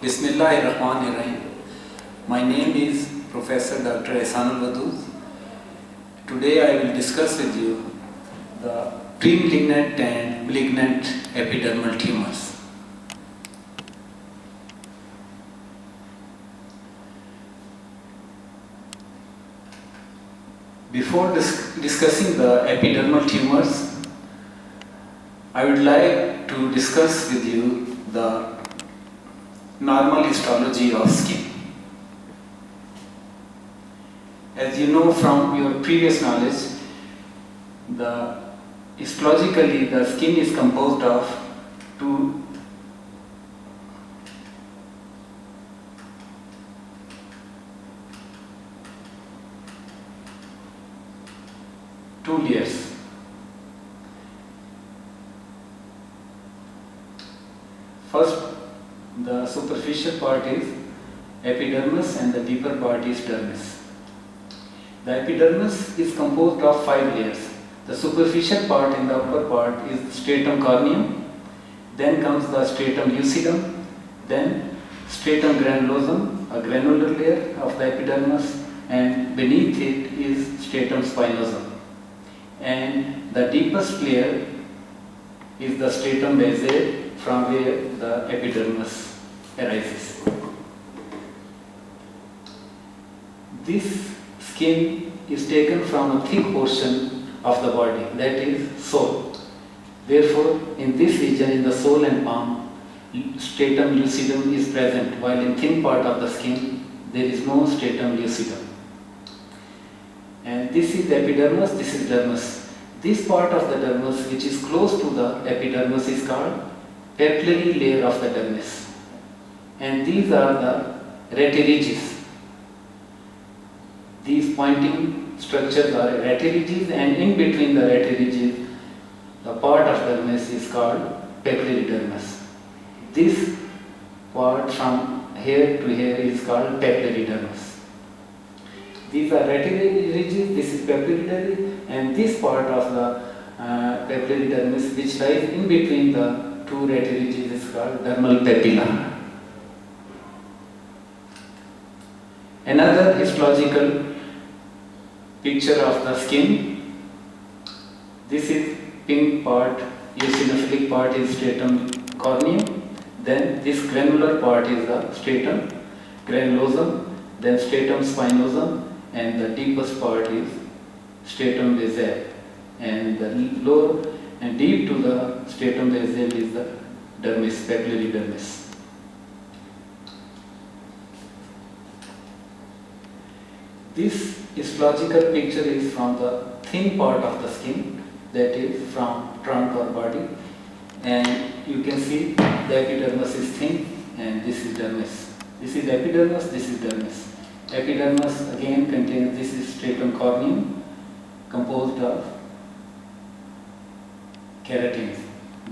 Bismillahirrahmanirrahim. My name is Professor Dr. Ehsanul Wadud. Today I will discuss with you the premalignant and malignant epidermal tumors. Before discussing the epidermal tumors, I would like to discuss with you the normal histology of skin. As you know from your previous knowledge, histologically the skin is composed of two layers. First, the superficial part is epidermis and the deeper part is dermis. The epidermis is composed of 5 layers. The superficial part in the upper part is stratum corneum, then comes the stratum lucidum, then stratum granulosum, a granular layer of the epidermis, and beneath it is stratum spinosum. And the deepest layer is the stratum basale, from where the epidermis arises. This skin is taken from a thick portion of the body, that is sole. Therefore, in this region, in the sole and palm, stratum lucidum is present, while in thin part of the skin, there is no stratum lucidum. And this is epidermis, this is dermis. This part of the dermis, which is close to the epidermis, is called papillary layer of the dermis. And these are the retiridges. These pointing structures are retiridges, and in between the retiridges, the part of dermis is called papillary dermis. This part from here to here is called papillary dermis. These are retiridges, this is papillary, and this part of the papillary dermis, which lies in between the two retiridges, is called dermal papilla. Another histological picture of the skin. This is pink part, eosinophilic part is stratum corneum, then this granular part is the stratum granulosum, then stratum spinosum, and the deepest part is stratum basale, and the lower and deep to the stratum basale is the dermis, papillary dermis. This histological picture is from the thin part of the skin, that is from trunk or body, and you can see the epidermis is thin and this is dermis. This is epidermis, this is dermis. Epidermis again contains, this is stratum corneum composed of keratins.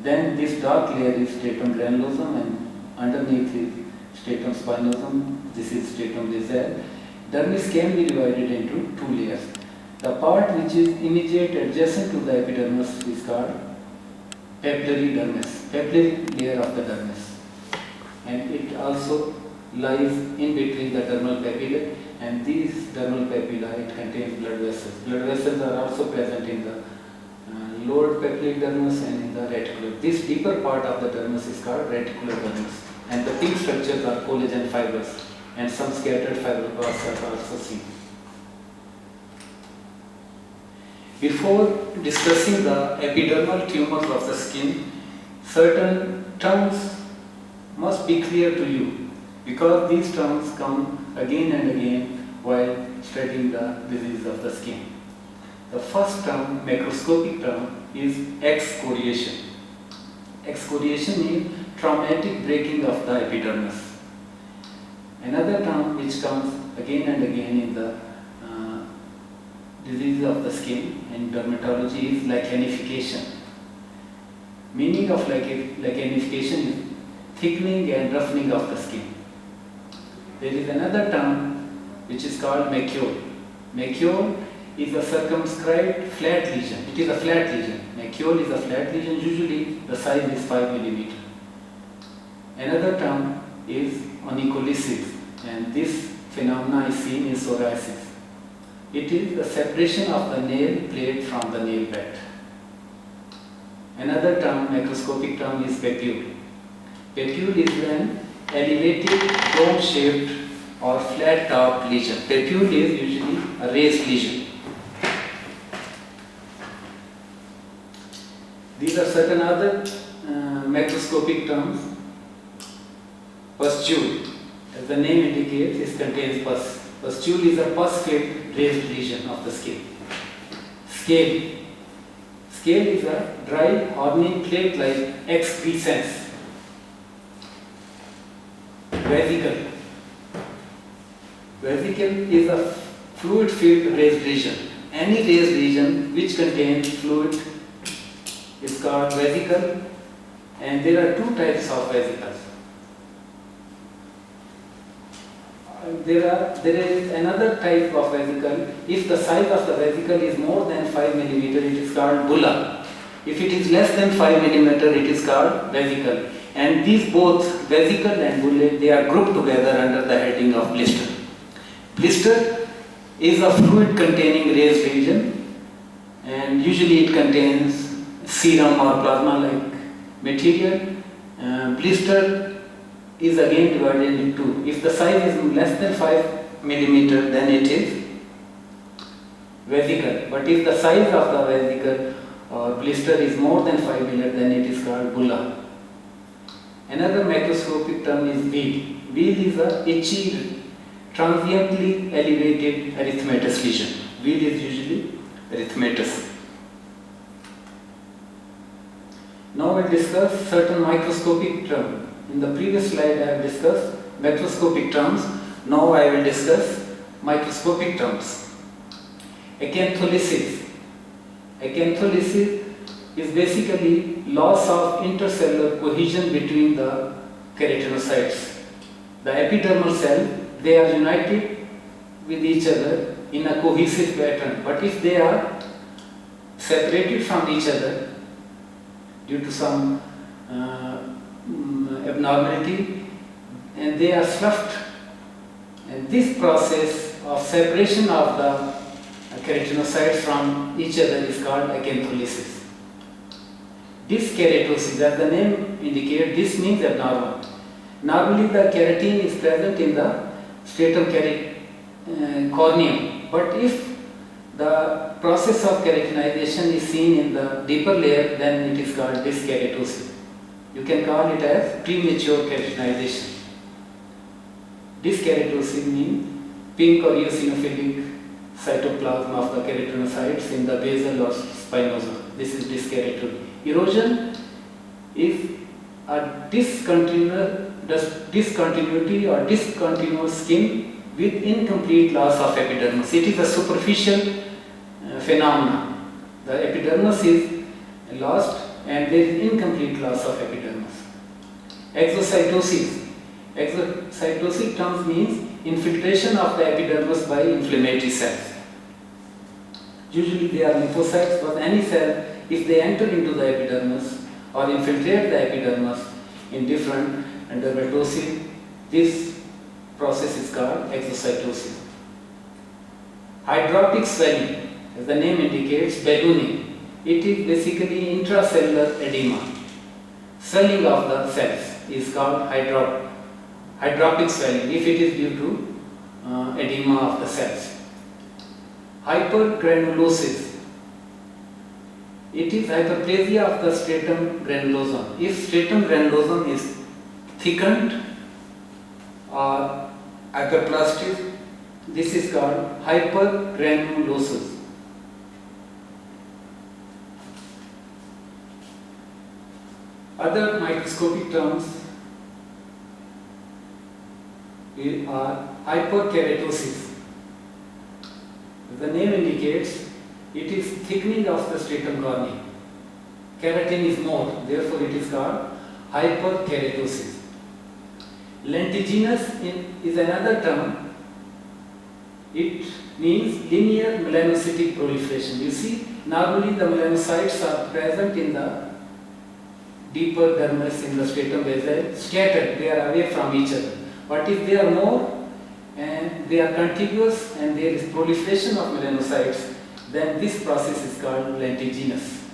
Then this dark layer is stratum granulosum, and underneath is stratum spinosum, this is stratum basale. Dermis can be divided into 2 layers. The part which is immediate adjacent to the epidermis is called papillary dermis, papillary layer of the dermis. And it also lies in between the dermal papillae, and these dermal papillae, it contains blood vessels. Blood vessels are also present in the lower papillary dermis and in the reticular. This deeper part of the dermis is called reticular dermis, and the pink structures are collagen fibers, and some scattered fibroblasts are also seen. Before discussing the epidermal tumors of the skin, certain terms must be clear to you, because these terms come again and again while studying the disease of the skin. The first term, macroscopic term, is excoriation. Excoriation means traumatic breaking of the epidermis. Another term which comes again and again in the disease of the skin in dermatology is lichenification. Meaning of lichenification is thickening and roughening of the skin. There is another term which is called macule. Macule is a circumscribed flat lesion. It is a flat lesion. Macule is a flat lesion. Usually the size is 5 mm. Another term is onycholysis, and this phenomena is seen in psoriasis. It is the separation of the nail plate from the nail bed. Another term, microscopic term, is papule. Papule is an elevated, dome-shaped or flat-topped lesion. Papule is usually a raised lesion. These are certain other macroscopic terms. Pustule, as the name indicates, it contains pus. Pustule is a pus-filled raised lesion of the skin. Scale. Scale is a dry, horny, plate-like excrescence. Vesicle. Vesicle is a fluid-filled raised lesion. Any raised lesion which contains fluid is called vesicle, and there are two types of vesicles. There is another type of vesicle. If the size of the vesicle is more than 5 mm, it is called bulla. If it is less than 5 mm, it is called vesicle. And these both, vesicle and bulla, they are grouped together under the heading of blister. Blister is a fluid containing raised lesion, and usually it contains serum or plasma-like material. Blister is again divided into two. If the size is less than 5 mm, then it is vesicle. But if the size of the vesicle or blister is more than 5 mm, then it is called bulla. Another macroscopic term is wheal. Wheal is a itchy, transiently elevated erythematous lesion. Wheal is usually erythematous. Now we'll discuss certain microscopic terms. In the previous slide I have discussed macroscopic terms. Now I will discuss microscopic terms. Acantholysis. Acantholysis is basically loss of intercellular cohesion between the keratinocytes. The epidermal cell, they are united with each other in a cohesive pattern, but if they are separated from each other due to some abnormality, and they are sloughed, and this process of separation of the keratinocytes from each other is called acantholysis. Dyskeratosis, as the name indicates, this means abnormal. Normally the keratin is present in the stratum corneum, but if the process of keratinization is seen in the deeper layer, then it is called dyskeratosis. You can call it as premature keratinization. Dyskeratosis means pink or eosinophilic cytoplasm of the keratinocytes in the basal or spinosum. This is dyskeratosis. Erosion is a discontinuity or discontinuous skin with incomplete loss of epidermis. It is a superficial phenomenon. The epidermis is lost and there is incomplete loss of epidermis. Exocytosis. Exocytosis terms means infiltration of the epidermis by inflammatory cells. Usually they are lymphocytes, but any cell, if they enter into the epidermis or infiltrate the epidermis in different dermatosis, this process is called exocytosis. Hydropic swelling, as the name indicates, ballooning. It is basically intracellular edema. Swelling of the cells is called hydropic swelling if it is due to edema of the cells. Hypergranulosis. It is hyperplasia of the stratum granulosum. If stratum granulosum is thickened or hyperplastic, this is called hypergranulosis. Other microscopic terms are hyperkeratosis. The name indicates it is thickening of the stratum corneum. Keratin is more, therefore it is called hyperkeratosis. Lentiginous is another term. It means linear melanocytic proliferation. You see, normally the melanocytes are present in the deeper dermis in the stratum basal, scattered, they are away from each other. But if they are more and they are contiguous and there is proliferation of melanocytes, then this process is called lentiginous.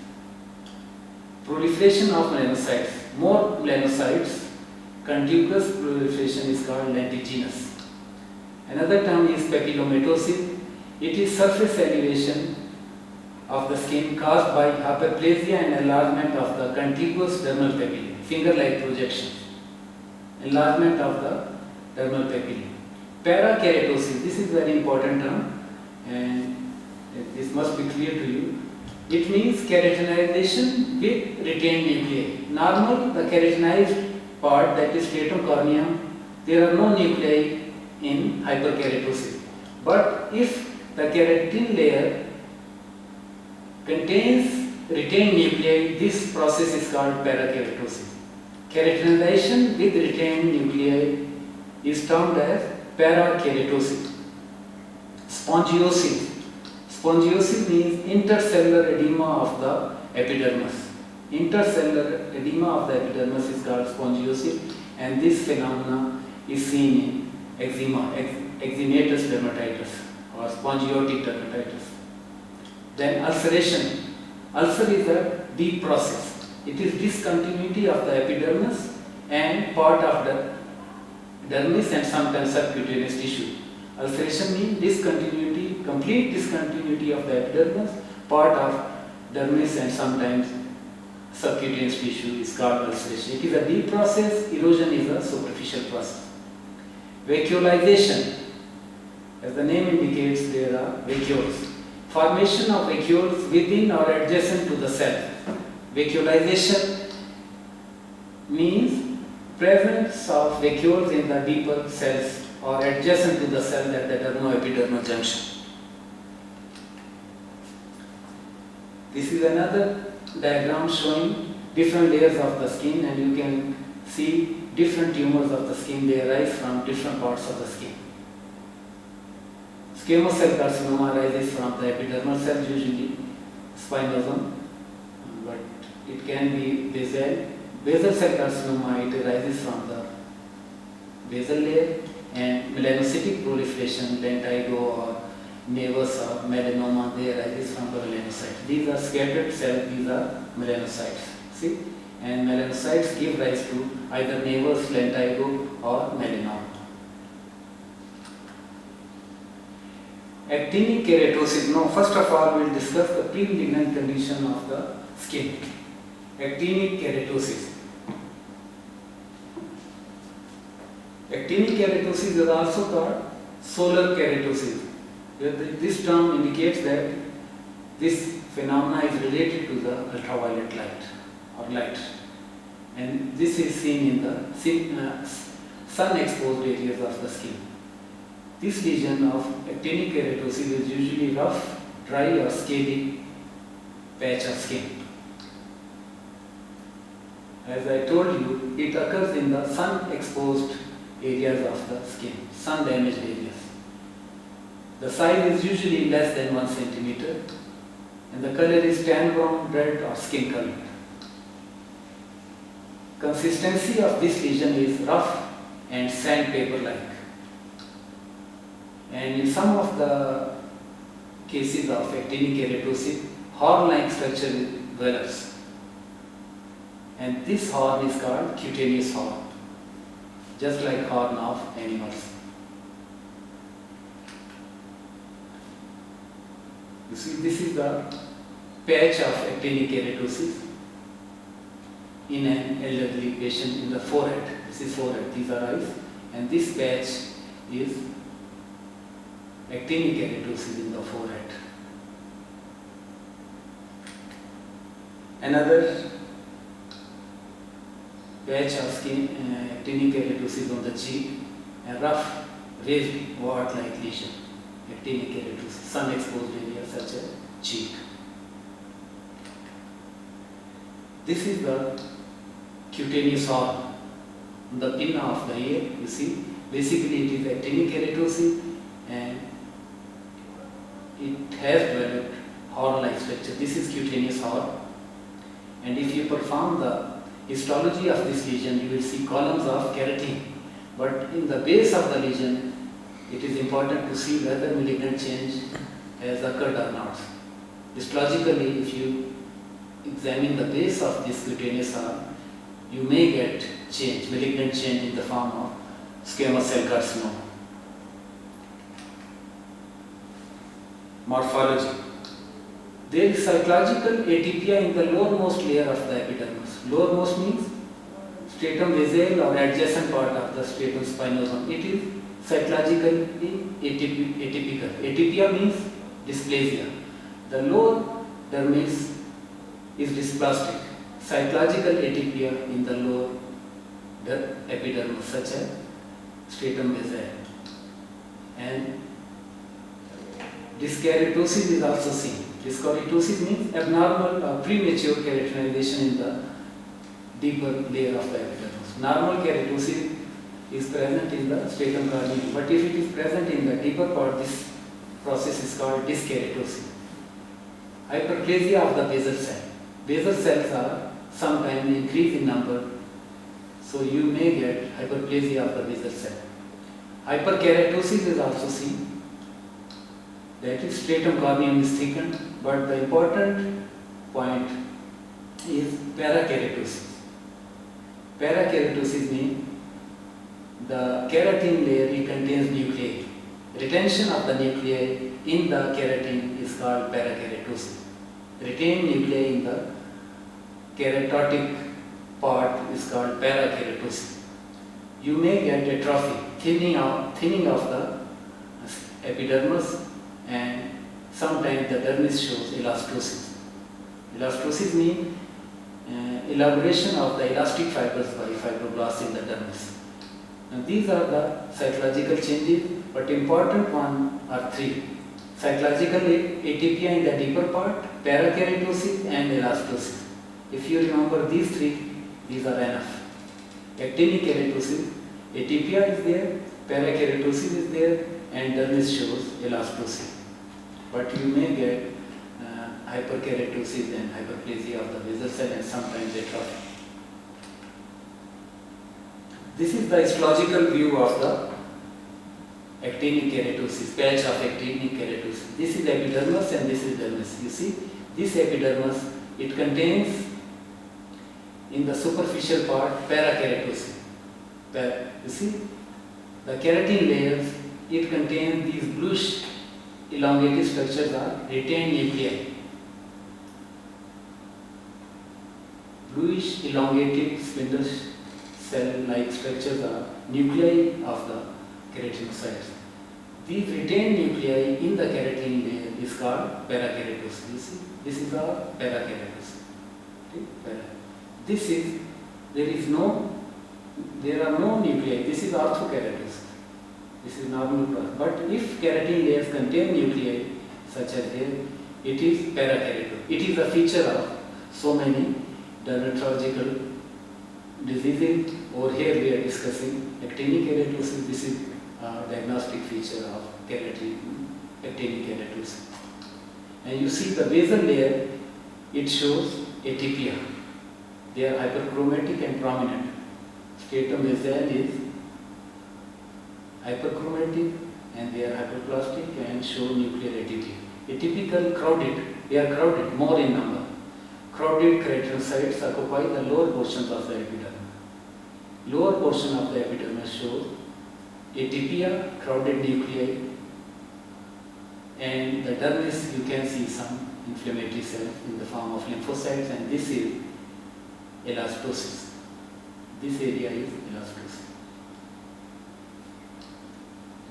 Proliferation of melanocytes, more melanocytes, contiguous proliferation is called lentiginous. Another term is papillomatosis. It is surface elevation of the skin caused by hyperplasia and enlargement of the contiguous dermal papillae, finger-like projection, enlargement of the dermal papillae. Parakeratosis, this is very important term and this must be clear to you. It means keratinization with retained nuclei. Normal, the keratinized part, that is stratum corneum, there are no nuclei in hyperkeratosis. But if the keratin layer contains retained nuclei, this process is called parakeratosis. Keratinization with retained nuclei is termed as parakeratosis. Spongiosis. Spongiosis means intercellular edema of the epidermis. Intercellular edema of the epidermis is called spongiosis, and this phenomena is seen in eczema, eczematous dermatitis or spongiotic dermatitis. Then ulceration. Ulcer is a deep process. It is discontinuity of the epidermis and part of the dermis and sometimes subcutaneous tissue. Ulceration means discontinuity, complete discontinuity of the epidermis, part of dermis and sometimes subcutaneous tissue is called ulceration. It is a deep process, erosion is a superficial process. Vacuolization, as the name indicates, there are vacuoles. Formation of vacuoles within or adjacent to the cell. Vacuolization means presence of vacuoles in the deeper cells or adjacent to the cell at the dermo-epidermal junction. This is another diagram showing different layers of the skin, and you can see different tumors of the skin. They arise from different parts of the skin. Squamous cell carcinoma arises from the epidermal cells, usually spinosum, but it can be basal. Basal cell carcinoma, it arises from the basal layer, and melanocytic proliferation, lentigo or nevus or melanoma, they arises from the melanocytes. These are scattered cells, these are melanocytes. See? And melanocytes give rise to either nevus, lentigo or melanoma. Actinic keratosis. Now, first of all, we will discuss the pre-malignant condition of the skin. Actinic keratosis. Actinic keratosis is also called solar keratosis. This term indicates that this phenomena is related to the ultraviolet light or light, and this is seen in the sun-exposed areas of the skin. This lesion of actinic keratosis is usually rough, dry or scaly patch of skin. As I told you, it occurs in the sun-exposed areas of the skin, sun-damaged areas. The size is usually less than 1 centimeter, and the color is tan brown, red or skin colored. Consistency of this lesion is rough and sandpaper-like. And in some of the cases of actinic keratosis, horn-like structure develops, and this horn is called cutaneous horn, just like horn of animals. You see, this is the patch of actinic keratosis in an elderly patient in the forehead. This is forehead, these are eyes, and this patch is actinic keratosis in the forehead. Another patch of skin, actinic keratosis on the cheek, a rough raised wart-like lesion, actinic keratosis, sun-exposed area such as cheek. This is the cutaneous horn, the pinna of the ear, you see. Basically it is actinic keratosis and it has developed horn-like structure. This is cutaneous horn, and if you perform the histology of this lesion, you will see columns of keratin. But in the base of the lesion, it is important to see whether malignant change has occurred or not. Histologically, if you examine the base of this cutaneous arm, you may get change, malignant change in the form of squamous cell carcinoma. Morphology. There is cytological atypia in the lowermost layer of the epidermis. Lowermost means stratum basale or adjacent part of the stratum spinosum. It is cytologically atypical. Atypia means dysplasia. The lower dermis is dysplastic. Cytological atypia in the lower epidermis, such as stratum basale. And dyskeratosis is also seen. Dyskeratosis means abnormal or premature keratinization in the deeper layer of the epidermis. Normal keratosis is present in the stratum corneum, but if it is present in the deeper part, this process is called dyskeratosis. Hyperplasia of the basal cell. Basal cells are sometimes increase in number, so you may get hyperplasia of the basal cell. Hyperkeratosis is also seen. That is, stratum corneum is thickened, but the important point is parakeratosis. Parakeratosis means the keratin layer, it contains nuclei. Retention of the nuclei in the keratin is called parakeratosis. Retained nuclei in the keratotic part is called parakeratosis. You may get atrophy, thinning of the epidermis, and sometimes the dermis shows elastosis. Elastosis means elaboration of the elastic fibers by fibroblasts in the dermis. Now these are the cytological changes, but important one are three. Cytological atypia in the deeper part, parakeratosis and elastosis. If you remember these three, these are enough. Actinic keratosis, atypia is there, parakeratosis is there, and dermis shows elastosis. But you may get hyperkeratosis and hyperplasia of the basal cell and sometimes atrophy. This is the histological view of the actinic keratosis, patch of actinic keratosis. This is epidermis and this is dermis. You see, this epidermis, it contains in the superficial part parakeratosis. You see, the keratin layers, it contains these bluish elongated structures are retained nuclei. Bluish elongated spindle cell-like structures are nuclei of the keratinocytes. These retained nuclei in the keratin layer is called parakeratosis. You see, this is our parakeratosis. Okay? There are no nuclei. This is orthokeratosis. This is normal process. But if keratin layers contain nuclei, such as here, it is parakeratosis. It is a feature of so many dermatological diseases. Over here we are discussing actinic keratosis. This is a diagnostic feature of actinic keratosis. And you see the basal layer, it shows atypia. They are hyperchromatic and prominent. Stratum basale is hyperchromatic and they are hyperplastic and show nuclear atypia. Atypical crowded, they are crowded, more in number. Crowded keratinocytes occupy the lower portions of the epidermis. Lower portion of the epidermis shows atypia, crowded nuclei, and the dermis you can see some inflammatory cells in the form of lymphocytes, and this is elastosis. This area is elastosis.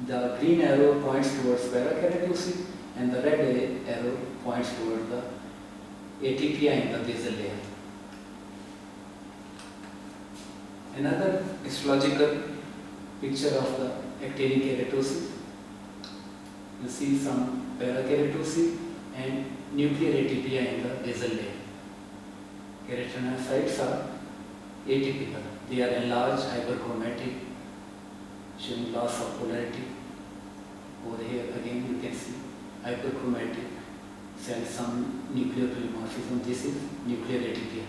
The green arrow points towards parakeratosis and the red arrow points towards the atypia in the basal layer. Another histological picture of the actinic keratosis. You see some parakeratosis and nuclear atypia in the basal layer. Keratinocytes are atypical. They are enlarged, hyperchromatic, showing loss of polarity. Over here again you can see hyperchromatic cells, some nuclear polymorphism. This is nuclear atypia.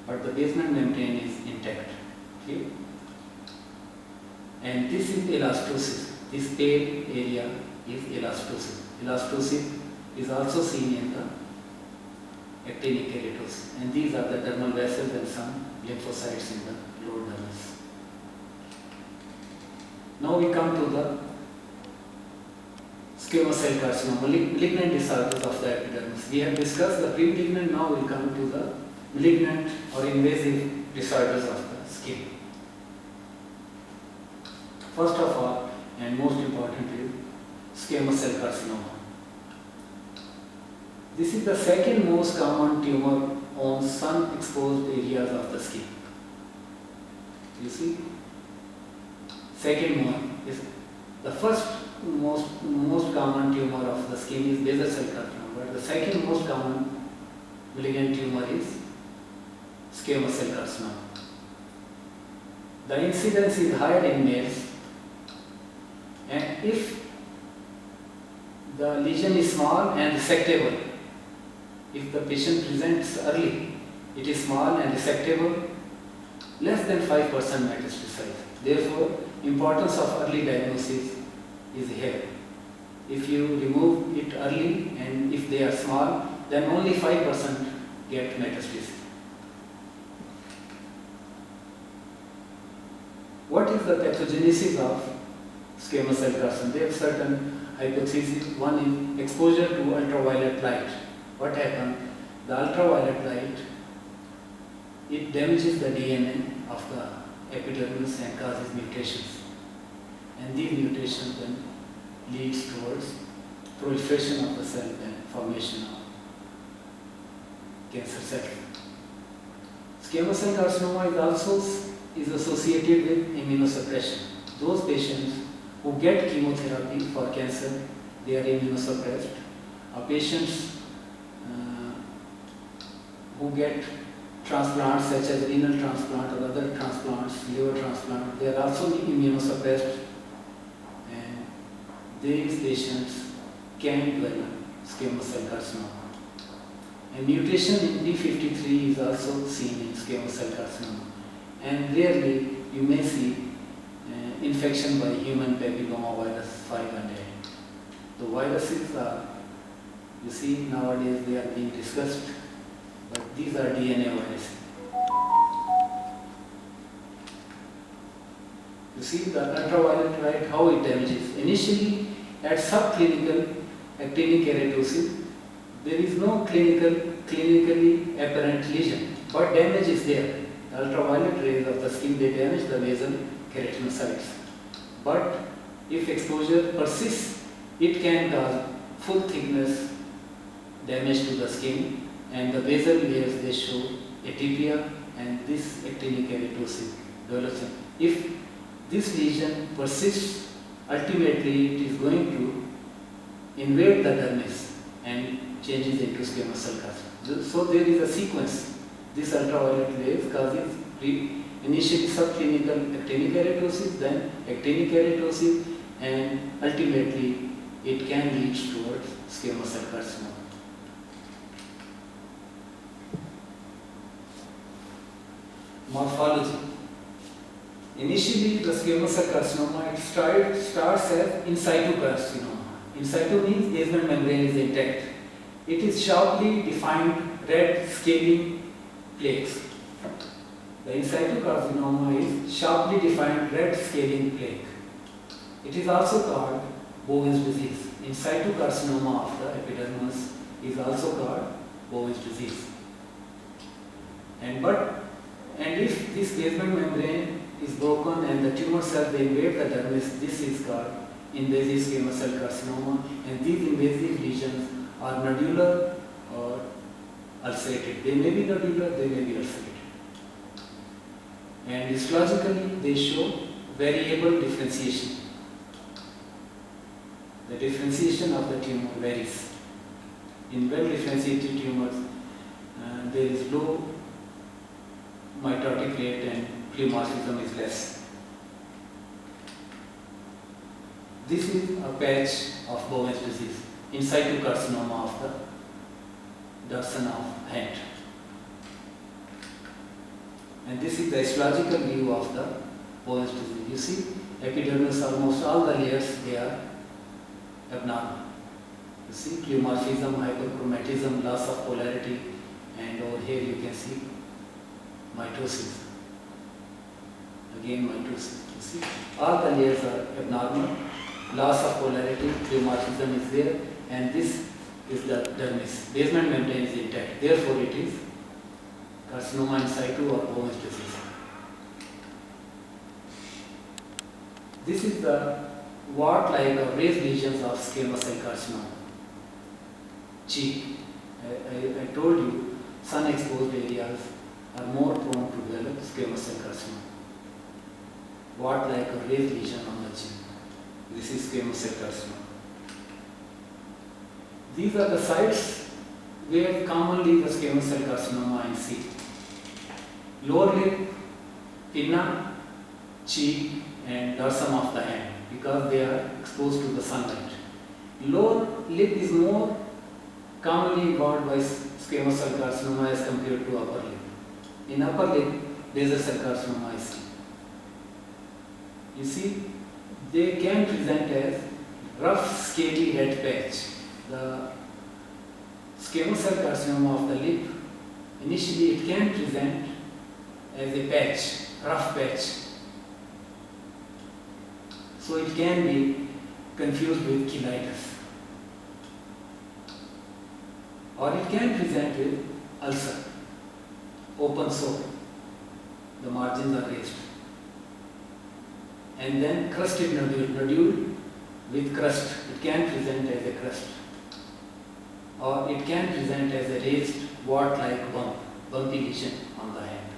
But the basement membrane is intact. Okay? And this is elastosis. This pale area is elastosis. Elastosis is also seen in the actinic keratosis. And these are the dermal vessels and some lymphocytes in the lower dermis. Now we come to the squamous cell carcinoma, malignant disorders of the epidermis. We have discussed the pre-malignant, now we come to the malignant or invasive disorders of the skin. First of all, and most importantly, squamous cell carcinoma. This is the second most common tumor on sun-exposed areas of the skin. You see, second one is the first most common tumor of the skin is basal cell carcinoma, but the second most common malignant tumor is squamous cell carcinoma. The incidence is higher in males, and if the lesion is small and resectable, if the patient presents early, it is small and resectable, less than 5% metastasize. Therefore, importance of early diagnosis is here. If you remove it early and if they are small, then only 5% get metastasis. What is the pathogenesis of squamous cell carcinoma? There are certain hypotheses. One is exposure to ultraviolet light. What happens? The ultraviolet light, it damages the DNA of the epidermis and causes mutations. And these mutations then leads towards proliferation of the cell and formation of cancer cells. Squamous cell carcinoma is also associated with immunosuppression. Those patients who get chemotherapy for cancer, they are immunosuppressed. Patients who get transplants such as renal transplant or other transplants, liver transplant, they are also immunosuppressed, and these patients can develop squamous cell carcinoma. A mutation in p53 is also seen in squamous cell carcinoma, and rarely you may see infection by human papillomavirus 5 and 8. The viruses are, you see, nowadays they are being discussed, but these are DNA viruses. You see the ultraviolet light, how it damages. Initially, at subclinical actinic keratosis, there is no clinically apparent lesion, but damage is there. The ultraviolet rays of the skin, they damage the basal keratinocytes. But if exposure persists, it can cause full thickness damage to the skin, and the basal layers, they show atypia, and this actinic keratosis develops. If this lesion persists, ultimately it is going to invade the dermis and changes into squamous cell carcinoma. So there is a sequence. This ultraviolet rays causes initially subclinical actinic keratosis, then actinic keratosis, and ultimately it can lead towards squamous cell carcinoma. Morphology. Initially, the squamous cell carcinoma, it starts as in situ carcinoma. In situ means basement membrane is intact. It is sharply defined red scaling plaques. The in situ carcinoma is sharply defined red scaling plaque. It is also called Bowen's disease. In situ carcinoma of the epidermis is also called Bowen's disease. And if this basement membrane is broken and the tumor cells they invade the dermis, this is called invasive squamous cell carcinoma, and these invasive lesions are nodular or ulcerated. They may be nodular, they may be ulcerated. And histologically they show variable differentiation. The differentiation of the tumor varies. In well differentiated tumors, there is low mitotic rate and pleomorphism is less. This is a patch of Bowen's disease, in situ carcinoma of the dorsum of hand. And this is the histological view of the Bowen's disease. You see, epidermis, almost all the layers, they are abnormal. You see pleomorphism, hyperchromatism, loss of polarity, and over here you can see mitosis. Again mitosis. You see all the layers are abnormal, loss of polarity, pleomorphism is there, and this is the dermis. Basement membrane is intact. Therefore it is carcinoma in situ or Bowen's disease. This is the wart-like or raised lesions of squamous cell carcinoma. Cheek. I told you, sun-exposed areas are more prone to develop squamous cell carcinoma. Wart-like or raised lesion on the cheek. This is squamous cell carcinoma. These are the sites where commonly the squamous cell carcinoma is seen. Lower lip, pinna, cheek, and dorsum of the hand, because they are exposed to the sunlight. Lower lip is more commonly involved by squamous cell carcinoma as compared to upper lip. In upper lip, basal cell carcinoma is seen. You see, they can present as rough, scaly red patch. The squamous cell carcinoma of the lip, initially it can present as a patch, rough patch. So it can be confused with cheilitis. Or it can present with ulcer, open sore. The margins are raised. And then crusted nodule with crust. It can present as a crust. Or it can present as a raised wart-like bumpy lesion on the hand.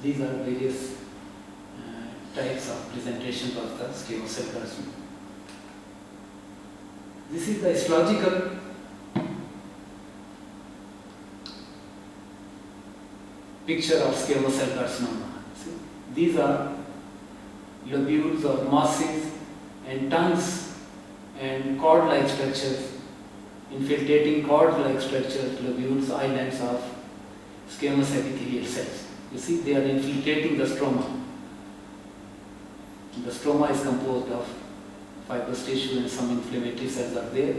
These are various types of presentations of the squamous cell carcinoma. This is the histological picture of squamous cell carcinoma. See? These are lobules or masses and tongues and cord-like structures, infiltrating cord-like structures, lobules, islands of squamous epithelial cells. You see, they are infiltrating the stroma. The stroma is composed of fibrous tissue and some inflammatory cells are there,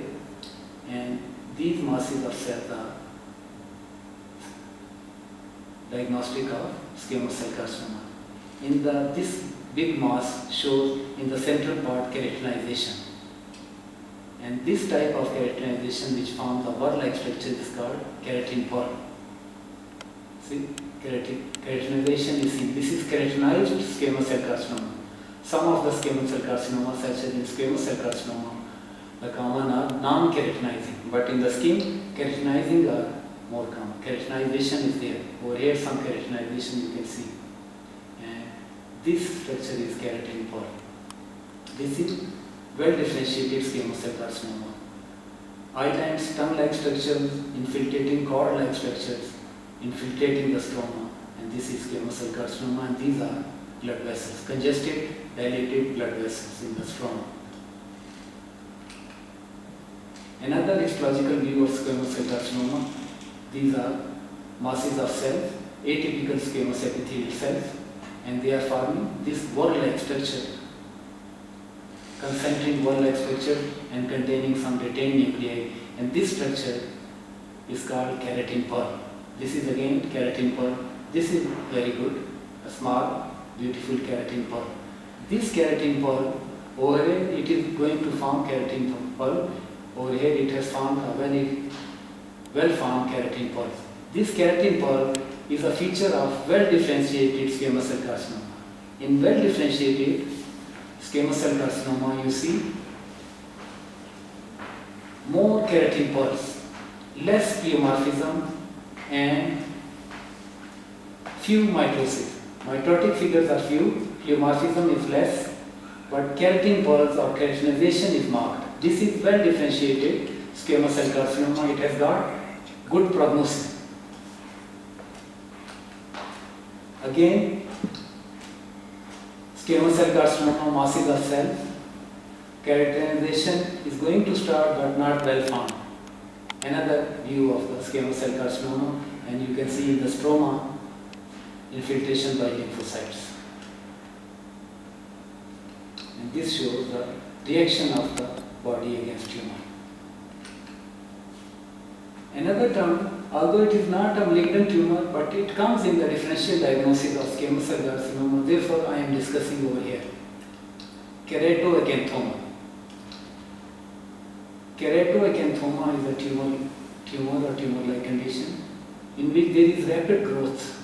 and these masses of cells are diagnostic of squamous cell carcinoma. This big mass shows in the central part keratinization, and this type of keratinization, which forms a word-like structure, is called keratin pearl. See, keratinization is seen. This is keratinized squamous cell carcinoma. Some of the squamous cell carcinoma, such as in squamous cell carcinoma, the common are non-keratinizing, but in the skin, keratinizing are more common. Keratinization is there. Over here, some keratinization you can see. And this structure is keratin pearl. This is well-differentiated squamous cell carcinoma. Islands, tongue-like structures, infiltrating cord-like structures, infiltrating the stroma, and this is squamous cell carcinoma, and these are blood vessels, congested, dilated blood vessels in the stroma. Another histological view of squamous cell carcinoma, these are masses of cells, atypical squamous epithelial cells, and they are forming this whorl-like structure, concentric whorl-like structure and containing some retained nuclei, and this structure is called keratin pearl. This is again keratin pearl. This is very good, a small, beautiful keratin pearl. This keratin pearl, over here it is going to form keratin pearl. Over here it has formed a very well-formed keratin pearl. This keratin pearl is a feature of well-differentiated squamous cell carcinoma. In well-differentiated squamous cell carcinoma, you see more keratin pearls, less pleomorphism, and few mitosis. Mitotic figures are few, pleomorphism is less, but keratin pearls or keratinization is marked. This is well differentiated squamous cell carcinoma. It has got good prognosis. Again, squamous cell carcinoma, masses of cells, keratinization is going to start but not well formed. Another view of the squamous cell carcinoma, and you can see in the stroma infiltration by lymphocytes. And this shows the reaction of the body against tumor. Another term, although it is not a malignant tumor, but it comes in the differential diagnosis of squamous cell carcinoma, therefore I am discussing over here. Keratoacanthoma. Keratoacanthoma is a tumor or tumor-like condition in which there is rapid growth